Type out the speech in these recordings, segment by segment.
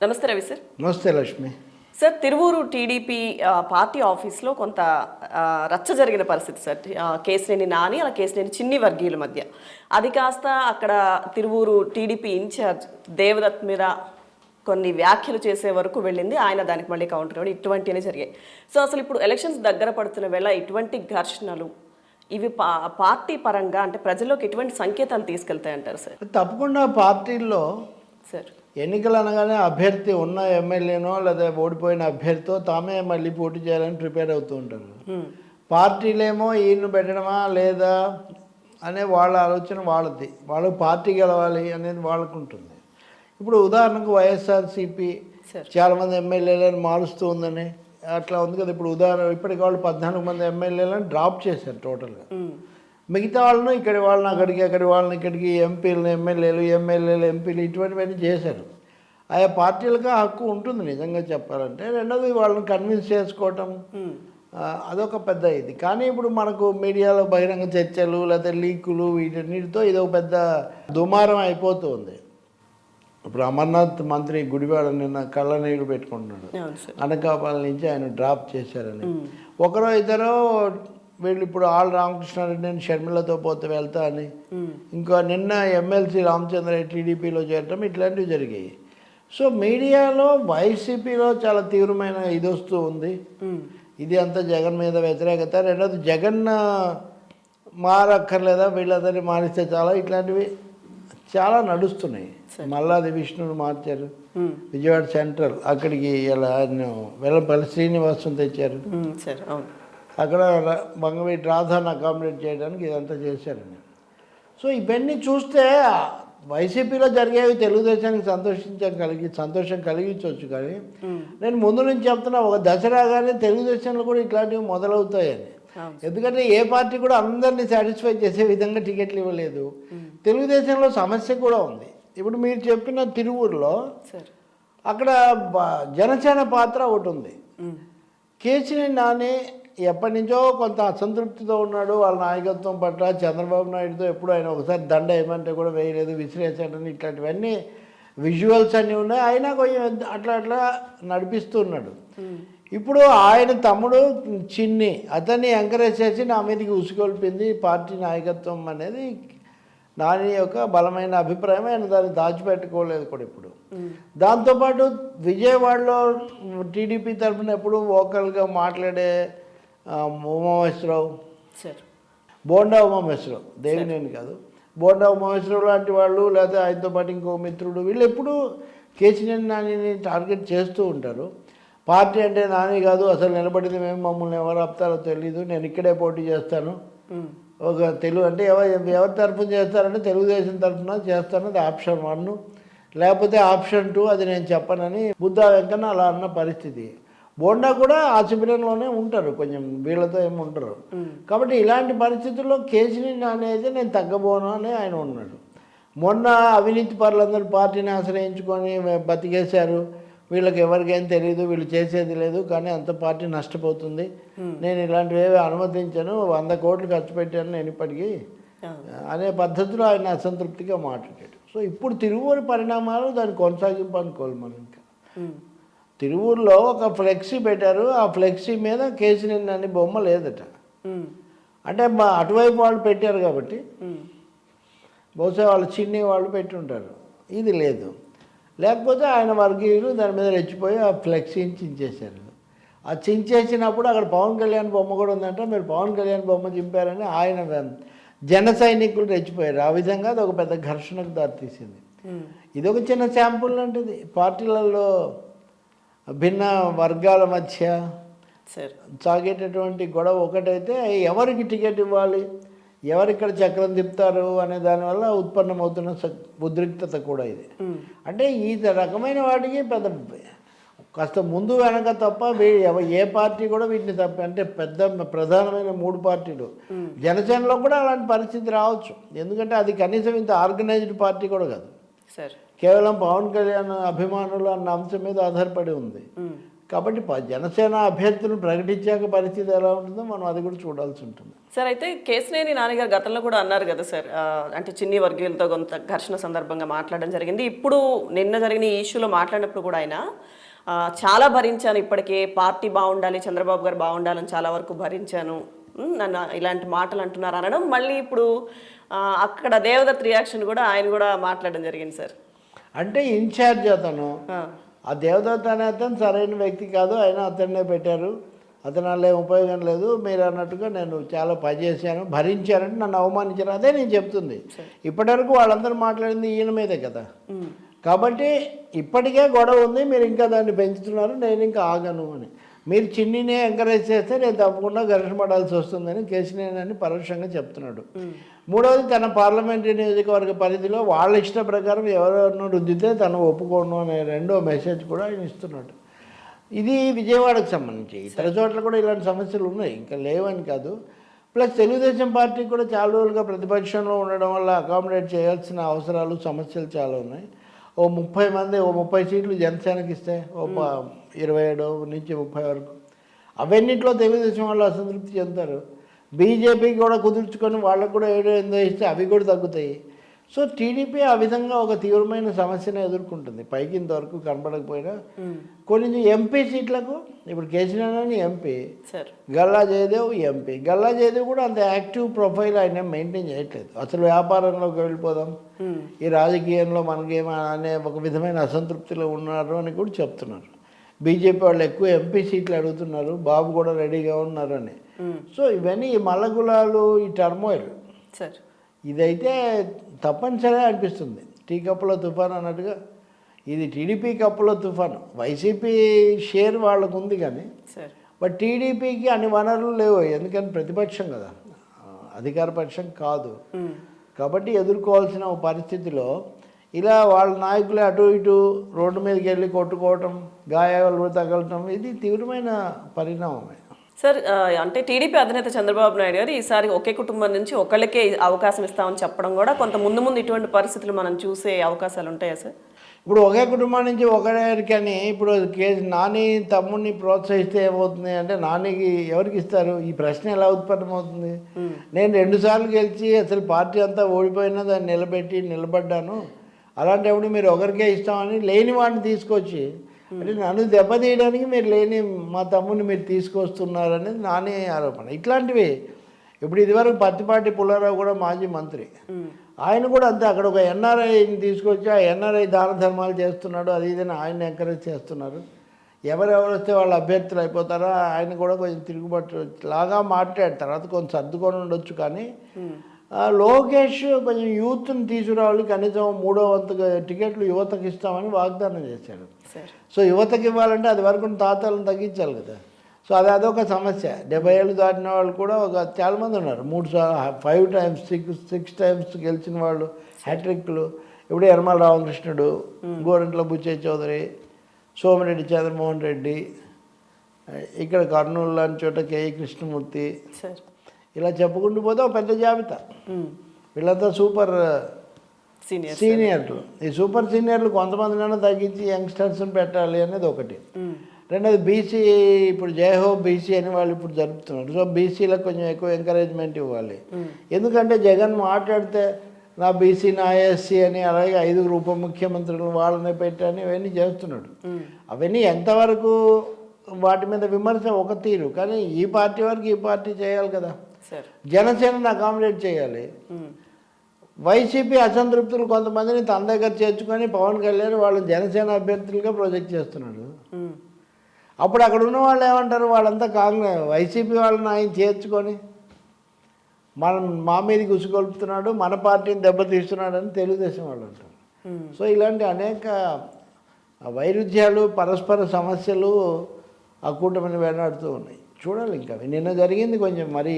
నమస్తే రవి సార్. నమస్తే Lakshmi. Sir, Tiruvuru TDP party ఆఫీస్లో కొంత రచ్చ జరిగిన పరిస్థితి సార్. కేశినేని నాని అలా కేశినేని చిన్ని వర్గీయుల మధ్య అది కాస్త అక్కడ తిరువూరు టీడీపీ ఇన్ఛార్జ్ దేవదత్ మీద కొన్ని వ్యాఖ్యలు చేసే వరకు వెళ్ళింది. ఆయన దానికి మళ్ళీ కౌంటర్ ఇవ్వడం ఇటువంటివన్నీ జరిగాయి. సో అసలు ఇప్పుడు ఎలక్షన్స్ దగ్గర పడుతున్న వేళ ఇటువంటి ఘర్షణలు ఇవి పార్టీ పరంగా అంటే ప్రజల్లోకి ఎటువంటి సంకేతాలు తీసుకెళ్తాయంటారు సార్? తప్పకుండా పార్టీల్లో సార్ ఎన్నికలు అనగానే అభ్యర్థి ఉన్న ఎమ్మెల్యేనో లేదా ఓడిపోయిన అభ్యర్థితో తామే మళ్ళీ పోటీ చేయాలని ప్రిపేర్ అవుతూ ఉంటారు. పార్టీలేమో ఈయన్ని పెట్టడమా లేదా అనే వాళ్ళ ఆలోచన వాళ్ళది. వాళ్ళు పార్టీ గెలవాలి అనేది వాళ్ళకు ఉంటుంది. ఇప్పుడు ఉదాహరణకు వైఎస్ఆర్సీపీ చాలామంది ఎమ్మెల్యేలను మారుస్తూ ఉందని అట్లా ఉంది కదా. ఇప్పుడు ఉదాహరణ ఇప్పటికి వాళ్ళు 14 మంది ఎమ్మెల్యేలను డ్రాప్ చేశారు టోటల్గా. మిగతా వాళ్ళను ఇక్కడి వాళ్ళని అక్కడికి, అక్కడి వాళ్ళని ఇక్కడికి, ఎంపీలను ఎమ్మెల్యేలు ఎంపీలు ఇటువంటివన్నీ చేశారు. ఆయా పార్టీలకు హక్కు ఉంటుంది నిజంగా చెప్పాలంటే. రెండోది వాళ్ళని కన్విన్స్ చేసుకోవటం అదొక పెద్ద ఇది. కానీ ఇప్పుడు మనకు మీడియాలో బహిరంగ చర్చలు లేదా లీకులు వీటన్నిటితో ఇదొక పెద్ద దుమారం అయిపోతుంది. ఇప్పుడు అమర్నాథ్ మంత్రి గుడివాడ నిన్న కళ్ళ నీళ్ళు పెట్టుకుంటున్నాడు అనకాపల్లి నుంచి ఆయన డ్రాప్ చేశారని. ఒకరో ఇద్దరో వీళ్ళు ఇప్పుడు ఆల్ రామకృష్ణారెడ్డిని షర్మిలతో పోతే వెళ్తా అని, ఇంకా నిన్న ఎమ్మెల్సీ రామచంద్రరెడ్డి టీడీపీలో చేరటం ఇట్లాంటివి జరిగాయి. సో మీడియాలో వైసీపీలో చాలా తీవ్రమైన ఇది వస్తూ ఉంది. ఇది అంతా జగన్ మీద వ్యతిరేకత. రెండోది జగన్ మారక్కర్లేదా, వీళ్ళందరినీ మారిస్తే చాలా, ఇట్లాంటివి చాలా నడుస్తున్నాయి. మల్లాది విష్ణుని మార్చారు, విజయవాడ సెంట్రల్ అక్కడికి ఇలా వెల్లంపల్లి శ్రీనివాసం తెచ్చారు, అక్కడ బంగవీటి రాధాను అకామిడేట్ చేయడానికి ఇదంతా చేశారండి. సో ఇవన్నీ చూస్తే వైసీపీలో జరిగేవి తెలుగుదేశానికి సంతోషం కలిగించవచ్చు. కానీ నేను ముందు నుంచి చెప్తున్నా, ఒక దశ రాగానే తెలుగుదేశంలో కూడా ఇట్లాంటివి మొదలవుతాయని. ఎందుకంటే ఏ పార్టీ కూడా అందరినీ సాటిస్ఫై చేసే విధంగా టికెట్లు ఇవ్వలేదు. తెలుగుదేశంలో సమస్య కూడా ఉంది. ఇప్పుడు మీరు చెప్పిన తిరువూరులో అక్కడ జనసేన పాత్ర ఒకటి ఉంది. కేశినేని నాని ఎప్పటి నుంచో కొంత అసంతృప్తితో ఉన్నాడు వాళ్ళ నాయకత్వం పట్ల. చంద్రబాబు నాయుడుతో ఎప్పుడు ఆయన ఒకసారి దండ ఏమంటే కూడా వేయలేదు, విసిరేసాడని ఇట్లాంటివన్నీ విజువల్స్ అన్నీ ఉన్నాయి. అయినా కొంచెం అట్లా నడిపిస్తున్నాడు. ఇప్పుడు ఆయన తమ్ముడు చిన్ని అతన్ని ఎంకరేజ్ చేసి నా మీదకి ఉసుకొల్పింది పార్టీ నాయకత్వం అనేది నాని యొక్క బలమైన అభిప్రాయం. ఆయన దాన్ని దాచిపెట్టుకోలేదు కూడా. ఇప్పుడు దాంతోపాటు విజయవాడలో టీడీపీ తరఫున ఎప్పుడు వోకల్గా మాట్లాడే ఉమామహేశ్వరరావు, బోండా ఉమామహేశ్వరరావు, దేవినేని కాదు, బోండా ఉమామహేశ్వరరావు లాంటి వాళ్ళు, లేదా ఆయనతో పాటు ఇంకో మిత్రుడు, వీళ్ళు ఎప్పుడు కేశినేని నానిని టార్గెట్ చేస్తూ ఉంటారు. పార్టీ అంటే నాని కాదు, అసలు నిలబడింది మేము, మమ్మల్ని ఎవరు ఆపుతారో తెలీదు, నేను ఇక్కడే పోటీ చేస్తాను, ఒక తెలుగు అంటే ఎవరి తరఫున చేస్తారంటే తెలుగుదేశం తరఫున చేస్తాను, అది ఆప్షన్ 1, లేకపోతే ఆప్షన్ 2, అది నేను చెప్పనని బుద్ధా వెంకన్న అలా అన్న పరిస్థితి. బోండా కూడా ఆ శిబిరంలోనే ఉంటారు, కొంచెం వీళ్ళతో ఏమి ఉంటారు. కాబట్టి ఇలాంటి పరిస్థితుల్లో కేశినేని అనేది నేను తగ్గబోను అని ఆయన ఉన్నాడు. మొన్న అవినీతి పరులందరూ పార్టీని ఆశ్రయించుకొని బతికేశారు, వీళ్ళకి ఎవరికేం తెలియదు, వీళ్ళు చేసేది లేదు, కానీ అంత పార్టీ నష్టపోతుంది, నేను ఇలాంటివి ఏవి అనుమతించను, 100 కోట్లు ఖర్చు పెట్టాను నేను ఇప్పటికీ అనే పద్ధతిలో ఆయన అసంతృప్తిగా మాట్లాడాడు. సో ఇప్పుడు తిరువూరు పరిణామాలు దాన్ని కొనసాగింపు అనుకోవాలి మనం. ఇంకా తిరువూరులో ఒక ఫ్లెక్సీ పెట్టారు, ఆ ఫ్లెక్సీ మీద కేశినేని నాని బొమ్మ లేదట. అంటే అటువైపు వాళ్ళు పెట్టారు కాబట్టి బహుశా వాళ్ళు చిన్ని వాళ్ళు పెట్టి ఉంటారు, ఇది లేదు. లేకపోతే ఆయన వర్గీయులు దాని మీద రెచ్చిపోయి ఆ ఫ్లెక్సీని చించేశారు. ఆ చించేసినప్పుడు అక్కడ పవన్ కళ్యాణ్ బొమ్మ కూడా ఉందంటే, మీరు పవన్ కళ్యాణ్ బొమ్మ చింపారని ఆయన జన సైనికులు రెచ్చిపోయారు. ఆ విధంగా అది ఒక పెద్ద ఘర్షణకు దారితీసింది. ఇది ఒక చిన్న శాంపుల్ లాంటిది. పార్టీలలో భిన్న వర్గాల మధ్య సాగేటటువంటి గొడవ ఒకటైతే, ఎవరికి టికెట్ ఇవ్వాలి, ఎవరిక్కడ చక్రం తిప్పుతారు అనే దానివల్ల ఉత్పన్నమవుతున్న ఉద్రిక్తత కూడా ఇది. అంటే ఈ రకమైన వాటికి పెద్ద కాస్త ముందు వెనక తప్ప ఏ పార్టీ కూడా వీటిని తప్ప, అంటే ప్రధానమైన 3 పార్టీలు, జనసేనలో కూడా అలాంటి పరిస్థితి రావచ్చు. ఎందుకంటే అది కనీసం ఇంత ఆర్గనైజ్డ్ పార్టీ కూడా కాదు, కేవలం పవన్ కళ్యాణ్ అభిమానులు అన్న అంశం మీద ఆధారపడి ఉంది. కాబట్టి జనసేన అభ్యర్థులను ప్రకటించాక పరిస్థితి ఎలా ఉంటుందో మనం అది కూడా చూడాల్సి ఉంటుంది. సార్ అయితే కేశినేని నానిగారు గతంలో కూడా అన్నారు కదా సార్, అంటే చిన్ని వర్గీయులతో కొంత ఘర్షణ సందర్భంగా మాట్లాడడం జరిగింది. ఇప్పుడు నిన్న జరిగిన ఈ ఇష్యూలో మాట్లాడినప్పుడు కూడా ఆయన చాలా భరించాను, ఇప్పటికే పార్టీ బాగుండాలి, చంద్రబాబు గారు బాగుండాలని చాలా వరకు భరించాను, నన్ను ఇలాంటి మాటలు అంటున్నారు అనడం, మళ్ళీ ఇప్పుడు అక్కడ దేవదత్ రియాక్షన్ కూడా ఆయన కూడా మాట్లాడడం జరిగింది సార్. అంటే ఇన్ఛార్జ్ అతను, ఆ దేవదత్ అనే అతను సరైన వ్యక్తి కాదు, అయినా అతన్నే పెట్టారు, అతను వల్ల ఏం ఉపయోగం లేదు, మీరు అన్నట్టుగా నేను చాలా పనిచేశాను, భరించానంటే నన్ను అవమానించారు, అదే నేను చెప్తుంది. ఇప్పటివరకు వాళ్ళందరూ మాట్లాడింది ఈయన మీదే కదా. కాబట్టి ఇప్పటికే గొడవ ఉంది, మీరు ఇంకా దాన్ని పెంచుతున్నారు, నేను ఇంకా ఆగను అని. మీరు చిన్నినే ఎంకరేజ్ చేస్తే నేను తప్పకుండా ఘర్షణ పడాల్సి వస్తుందని కేశినేని పరోక్షంగా చెప్తున్నాడు. మూడవది, తన పార్లమెంటరీ నియోజకవర్గ పరిధిలో వాళ్ళ ఇష్ట ప్రకారం ఎవరెవరినో రుద్దితే తను ఒప్పుకోను అనే రెండో మెసేజ్ కూడా ఆయన ఇస్తున్నాడు. ఇది విజయవాడకు సంబంధించి. ఇతర చోట్ల కూడా ఇలాంటి సమస్యలు ఉన్నాయి, ఇంకా లేవని కాదు. ప్లస్ తెలుగుదేశం పార్టీ కూడా చాలా రోజులుగా ప్రతిపక్షంలో ఉండడం వల్ల అకామిడేట్ చేయాల్సిన అవసరాలు, సమస్యలు చాలా ఉన్నాయి. ఓ 30 మంది, ఓ 30 సీట్లు జనసేనకి ఇస్తే ఓ 27 నుంచి 30 వరకు, అవన్నింటిలో తెలుగుదేశం వాళ్ళు అసంతృప్తి చెందుతారు. బీజేపీకి కూడా కుదుర్చుకొని వాళ్ళకు కూడా 7-8 ఇస్తే అవి కూడా తగ్గుతాయి. సో టీడీపీ ఆ విధంగా ఒక తీవ్రమైన సమస్యను ఎదుర్కొంటుంది. పైకి ఇంతవరకు కనపడకపోయినా కొన్ని ఎంపీ సీట్లకు ఇప్పుడు కేసీఆర్ ఎంపీ, గల్లా జయదేవ్ ఎంపీ. గల్లా జయదేవ్ కూడా అంత యాక్టివ్ ప్రొఫైల్ ఆయన మెయింటైన్ చేయట్లేదు. అసలు వ్యాపారంలోకి వెళ్ళిపోదాం, ఈ రాజకీయంలో మనకేమనే ఒక విధమైన అసంతృప్తిలో ఉన్నారు అని కూడా చెప్తున్నారు. బీజేపీ వాళ్ళు ఎక్కువ ఎంపీ సీట్లు అడుగుతున్నారు, బాబు కూడా రెడీగా ఉన్నారు అని. సో ఇవన్నీ ఈ మల్లగులాలు, ఈ టర్మోయిల్, ఇదైతే తప్పనిసరిగా అనిపిస్తుంది. టీ కప్పులో తుఫాను అన్నట్టుగా ఇది టీడీపీ కప్పులో తుఫాను. వైసీపీ షేర్ వాళ్ళకు ఉంది కానీ, బట్ టీడీపీకి అన్ని వనరులు లేవు, ఎందుకని ప్రతిపక్షం కదా, అధికార పక్షం కాదు. కాబట్టి ఎదుర్కోవాల్సిన పరిస్థితిలో ఇలా వాళ్ళ నాయకులే అటు ఇటు రోడ్డు మీదకి వెళ్ళి కొట్టుకోవటం, గాయాలు తగలటం, ఇది తీవ్రమైన పరిణామమే. సార్ అంటే టీడీపీ అధినేత చంద్రబాబు నాయుడు గారు ఈసారి ఒకే కుటుంబం నుంచి ఒకళ్ళకే అవకాశం ఇస్తామని చెప్పడం కూడా కొంత ముందు ఇటువంటి పరిస్థితులు మనం చూసే అవకాశాలు ఉంటాయా సార్? ఇప్పుడు ఒకే కుటుంబం నుంచి ఒకరికని ఇప్పుడు నాని తమ్ముడిని ప్రోత్సహిస్తే ఏమవుతుంది అంటే, నానికి ఎవరికి ఇస్తారు? ఈ ప్రశ్న ఎలా ఉత్పన్నమవుతుంది? నేను 2 సార్లు గెలిచి అసలు పార్టీ అంతా ఓడిపోయినా దాన్ని నిలబడ్డాను, అలాంటప్పుడు మీరు ఒకరికే ఇస్తామని లేని వాడిని తీసుకొచ్చి, అంటే నన్ను దెబ్బతీయడానికి మీరు లేని మా తమ్ముడిని మీరు తీసుకొస్తున్నారనేది నాని ఆరోపణ. ఇట్లాంటివి ఇప్పుడు ఇదివరకు పత్తిపాటి పుల్లారావు కూడా మాజీ మంత్రి, ఆయన కూడా అంతే. అక్కడ ఒక ఎన్ఆర్ఐని తీసుకొచ్చి ఆ ఎన్ఆర్ఐ దాన ధర్మాలు చేస్తున్నాడు, అది ఇదని ఆయన ఎంకరేజ్ చేస్తున్నారు. ఎవరెవరు వస్తే వాళ్ళు అభ్యర్థులు అయిపోతారో ఆయన కూడా కొంచెం తిరుగుబాటు లాగా మాట్లాడారు. తర్వాత కొంచెం సర్దుకొని ఉండొచ్చు, కానీ లోకేష్ కొంచెం యూత్ని తీసుకురావాలి, కనీసం 3వ వంతుగా టికెట్లు యువతకి ఇస్తామని వాగ్దానం చేశాడు. సో యువతకి ఇవ్వాలంటే అది వరకు తాతలను తగ్గించాలి కదా. సో అదొక సమస్య. 70 ఏళ్ళు దాటిన వాళ్ళు కూడా చాలామంది ఉన్నారు. 3 సార్లు 5 టైమ్స్ 6 టైమ్స్ గెలిచిన వాళ్ళు, హ్యాట్రిక్లు. ఇప్పుడు యనమల రామకృష్ణుడు, గోరంట్ల బుచ్చయ్య చౌదరి, సోమిరెడ్డి చంద్రమోహన్ రెడ్డి, ఇక్కడ కర్నూలు లాంటి చోట కేఈ కృష్ణమూర్తి, ఇలా చెప్పుకుంటూ పోతే ఒక పెద్ద జాబితా. వీళ్ళంతా సూపర్ సీనియర్లు. ఈ సూపర్ సీనియర్లు కొంతమందినైనా తగ్గించి యంగ్స్టర్స్ని పెట్టాలి అనేది ఒకటి. రెండోది బీసీ, ఇప్పుడు జయహో బీసీ అని వాళ్ళు ఇప్పుడు జరుపుతున్నారు. సో బీసీలకు కొంచెం ఎక్కువ ఎంకరేజ్మెంట్ ఇవ్వాలి. ఎందుకంటే జగన్ మాట్లాడితే నా బీసీ నా ఎస్సీ అని, అలాగే 5 ఉప ముఖ్యమంత్రులు వాళ్ళని పెట్టని ఇవన్నీ చేస్తున్నాడు. అవన్నీ ఎంతవరకు వాటి మీద విమర్శ ఒక తీరు, కానీ ఈ పార్టీ వరకు ఈ పార్టీ చేయాలి కదా. జనసేనను అకామిడేట్ చేయాలి. వైసీపీ అసంతృప్తులు కొంతమందిని తన దగ్గర చేర్చుకొని పవన్ కళ్యాణ్ వాళ్ళని జనసేన అభ్యర్థులుగా ప్రొజెక్ట్ చేస్తున్నాడు. అప్పుడు అక్కడ ఉన్న వాళ్ళు ఏమంటారు, వాళ్ళంతా కాంగ్రెస్ వైసీపీ వాళ్ళని ఆయన చేర్చుకొని మా మీదకి ఉసుగొల్పుతున్నాడు, మన పార్టీని దెబ్బతీస్తున్నాడు అని తెలుగుదేశం వాళ్ళు అంటారు. సో ఇలాంటి అనేక వైరుధ్యాలు, పరస్పర సమస్యలు ఆ కూటమిని వెన్నాడుతూ ఉన్నాయి. చూడాలి ఇంకా. నిన్న జరిగింది కొంచెం మరీ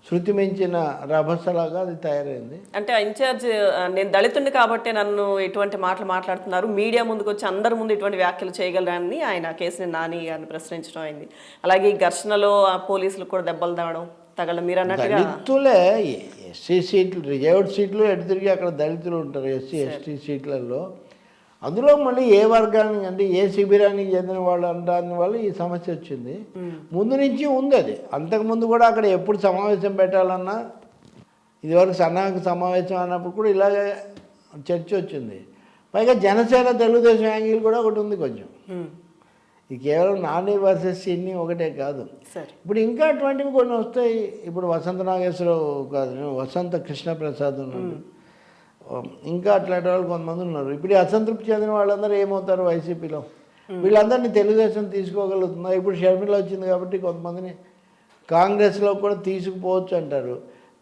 శృతి మించిన రభసలాగా అది తయారైంది. అంటే ఇన్ఛార్జ్ నేను దళితుడిని కాబట్టి నన్ను ఇటువంటి మాటలు మాట్లాడుతున్నారు, మీడియా ముందుకు వచ్చి అందరి ముందు ఇటువంటి వ్యాఖ్యలు చేయగలరని ఆయన కేసీఆర్ నాని గారిని ప్రశ్నించడం అయింది. అలాగే ఈ ఘర్షణలో పోలీసులు కూడా దెబ్బలు తగలడం మీరు అన్నట్టుగా. దళితులే ఎస్సీ సీట్లు, రిజర్వ్డ్ సీట్లు ఎటు తిరిగి అక్కడ దళితులు ఉంటారు. ఎస్సీ ఎస్టీ సీట్లలో అందులో మళ్ళీ ఏ వర్గానికి అంటే ఏ శిబిరానికి చెందిన వాళ్ళు అంటాని వాళ్ళు ఈ సమస్య వచ్చింది. ముందు నుంచి ఉంది అది. అంతకుముందు కూడా అక్కడ ఎప్పుడు సమావేశం పెట్టాలన్నా ఇదివరకు సన్నాహక సమావేశం అన్నప్పుడు కూడా ఇలాగే చర్చ వచ్చింది. పైగా జనసేన తెలుగుదేశం యాంగిల్ కూడా ఒకటి ఉంది కొంచెం. ఇది కేవలం నాని వర్సెస్ చిన్ని ఒకటే కాదు. ఇప్పుడు ఇంకా అటువంటివి కొన్ని వస్తాయి. ఇప్పుడు వసంత నాగేశ్వరరావు కాదు, వసంత కృష్ణప్రసాద్ ఉన్నాడు, ఇంకా అట్లాంటి వాళ్ళు కొంతమంది ఉన్నారు. ఇప్పుడు ఈ అసంతృప్తి చెందిన వాళ్ళందరూ ఏమవుతారు వైసీపీలో? వీళ్ళందరినీ తెలుగుదేశం తీసుకోగలుగుతుందా? ఇప్పుడు షర్మిల వచ్చింది కాబట్టి కొంతమందిని కాంగ్రెస్లో కూడా తీసుకుపోవచ్చు అంటారు.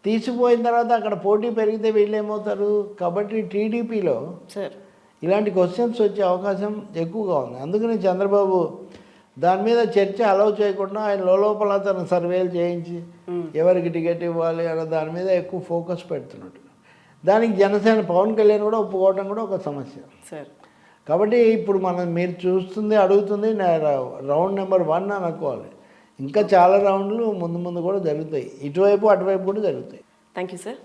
తీసుకుపోయిన తర్వాత అక్కడ పోటీ పెరిగితే వీళ్ళు ఏమవుతారు? కాబట్టి టీడీపీలో ఇలాంటి క్వశ్చన్స్ వచ్చే అవకాశం ఎక్కువగా ఉంది. అందుకని చంద్రబాబు దాని మీద చర్చ అలౌ చేయకుండా ఆయన లోపల తన సర్వేలు చేయించి ఎవరికి టికెట్ ఇవ్వాలి అన్న దాని మీద ఎక్కువ ఫోకస్ పెడుతున్నట్టు. దానికి జనసేన పవన్ కళ్యాణ్ కూడా ఒప్పుకోవడం కూడా ఒక సమస్య. కాబట్టి ఇప్పుడు మీరు చూస్తుంది అడుగుతుంది రౌండ్ నెంబర్ 1 అని అనుకోవాలి. ఇంకా చాలా రౌండ్లు ముందు కూడా జరుగుతాయి. ఇటువైపు అటువైపు కూడా జరుగుతాయి. Thank you sir.